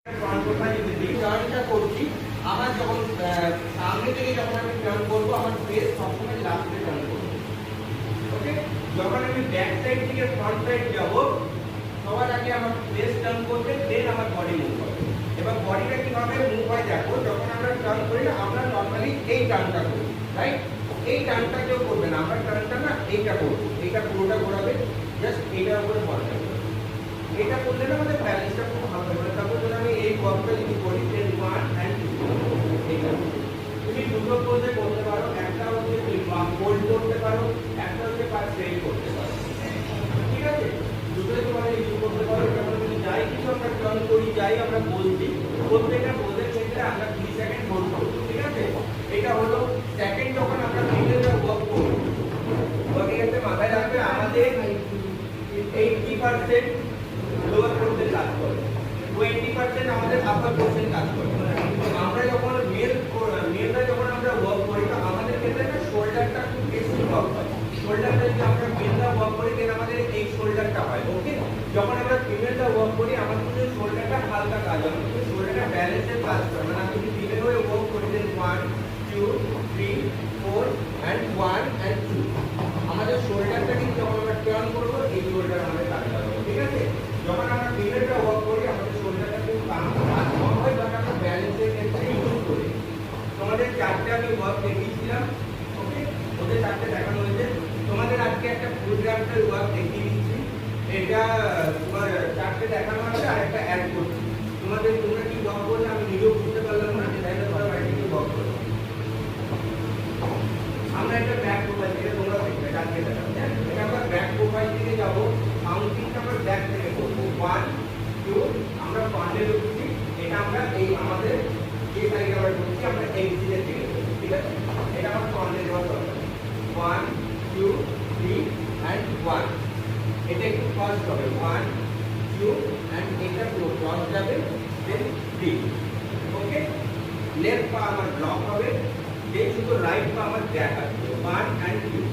Front profile যদি টার্নটা করছি, আমার যখন সামনে থেকে যখন আমি টার্ন করব, আমার ফেস সবসময় লাস্টে টার্ন করব। ওকে, যখন আমি ব্যাক সাইড থেকে ফ্রন্ট সাইড যাব, সবার আগে আমার ফেস টার্ন করবে, দেন আমার বডি মুভ হবে। এবার বডিটা কিভাবে মুভ হয় দেখো, যখন আমরা টার্ন করি না, আমরা নরমালি এই টার্নটা করি, রাইট? এই টার্নটা কেউ করবে না, আমরা টার্নটা না এইটা করব, এইটা পুরোটা ঘোরাবে, জাস্ট এইটার উপরে বলটা করবে। এটা করলে না আমাদের ব্যালেন্সটা খুব ভালো হবে। তারপর যদি আমি এই ওয়ার্কটা যদি করি, দেন 1 and 2, এইটা তুমি দুটো পোজে করতে পারো, একটা হচ্ছে হোল্ড করতে পারো, একটা হচ্ছে পাঁচ স্ট্রেট করতে পারো, ঠিক আছে? দুটোই তোমার ইউজ করতে পারো। তারপরে তুমি যাই কিছু আমরা টার্ন করি, যাই আমরা বলছি, প্রত্যেকটা পোজের ক্ষেত্রে আমরা 3 সেকেন্ড হোল্ড করব, ঠিক আছে? এটা হলো সেকেন্ড। যখন আমরা ফিঙ্গারটা ওয়ার্ক করব, ওয়ার্কিং এর মাথায় রাখবে আমাদের 80% লোয়ার পোর্শন কাজ করে, 20% আমাদের আপার পোর্শন কাজ করে। আমরা যখন মেলরা যখন আমরা ওয়ার্ক করি, তো আমাদের ক্ষেত্রে না শোল্ডারটা খুব বেশি ওয়ার্ক হয়। শোল্ডারটা যদি আমরা মেলরা ওয়ার্ক করি, তাহলে আমাদের এই শোল্ডারটা হয়। ওকে, যখন আমরা ফিমেলটা ওয়ার্ক করি, আমাদের কিন্তু শোল্ডারটা হালকা কাজ হয়, কিন্তু শোল্ডারটা ব্যালেন্সে কাজ করে। মানে আমি যদি ফিমেল হয়ে ওয়ার্ক করি, দেন 1 2 3 4 and 1 and 2, আমাদের শোল্ডারটা কিন্তু যখন আমরা টার্ন করব, এই শোল্ডার আমাদের কাজ করবে, ঠিক আছে? যখন আমরা ফিঙ্গারটা ওয়ার্ক করি, আমাদের শোল্ডারটা খুব কাজ কম হয়, যখন আমরা ব্যালেন্সের ক্ষেত্রে ইউজ করি। তোমাদের চারটে আমি ওয়ার্ক দেখিয়েছিলাম, ওকে, ওদের চারটে দেখানো হয়েছে। তোমাদের আজকে একটা প্রোগ্রামটার ওয়ার্ক দেখিয়ে দিচ্ছি। এটা তোমার চারটে দেখানো আছে, আর একটা অ্যাড করছি। তোমরা কি ওয়ার্ক করলে আমি নিজেও বুঝতে পারলাম না, যে তাই তোমরা বাইরে ওয়ার্ক করো। আমরা একটা ব্যাক প্রোফাইল থেকে তোমরা দেখবে, আজকে দেখাবো। এটা আমরা ব্যাক প্রোফাইল থেকে যাব, কাউন্টিংটা আমরা ব্যাক থেকে করব। 1 2, আমরা ফ্রন্টে ঢুকছি, এটা আমরা এই আমাদের যে সাইডে আমরা ঢুকছি, আমরা এই দিকে থেকে করব, ঠিক আছে? এটা আমরা ফ্রন্টে যাওয়ার দরকার। 1 2 3 and 1, এটা একটু ফাস্ট হবে। 1 2 and এটা পুরো ক্রস যাবে, দেন 3। ওকে, লেফট পা আমার ব্লক হবে, দেন শুধু রাইট পা আমার ব্যাক আসবে। 1 and 2।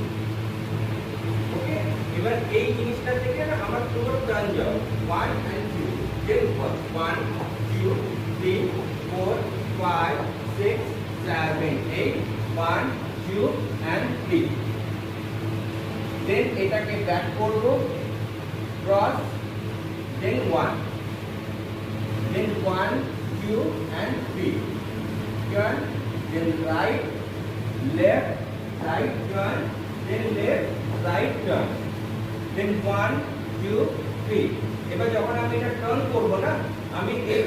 ওকে, এবার এই জিনিসটা থেকে না আমার পুরো টার্ন যাও। 1 and 2, দেন 1 2 3 4 5 6 7 8, 1 2 and 3। দেন এটাকে ব্যাক করব, cross, then 1, then 1 2 and 3, turn, then right left right turn, then left right turn, then 1 2 3। এবার যখন আমি এটা টার্ন করব না, আমি এই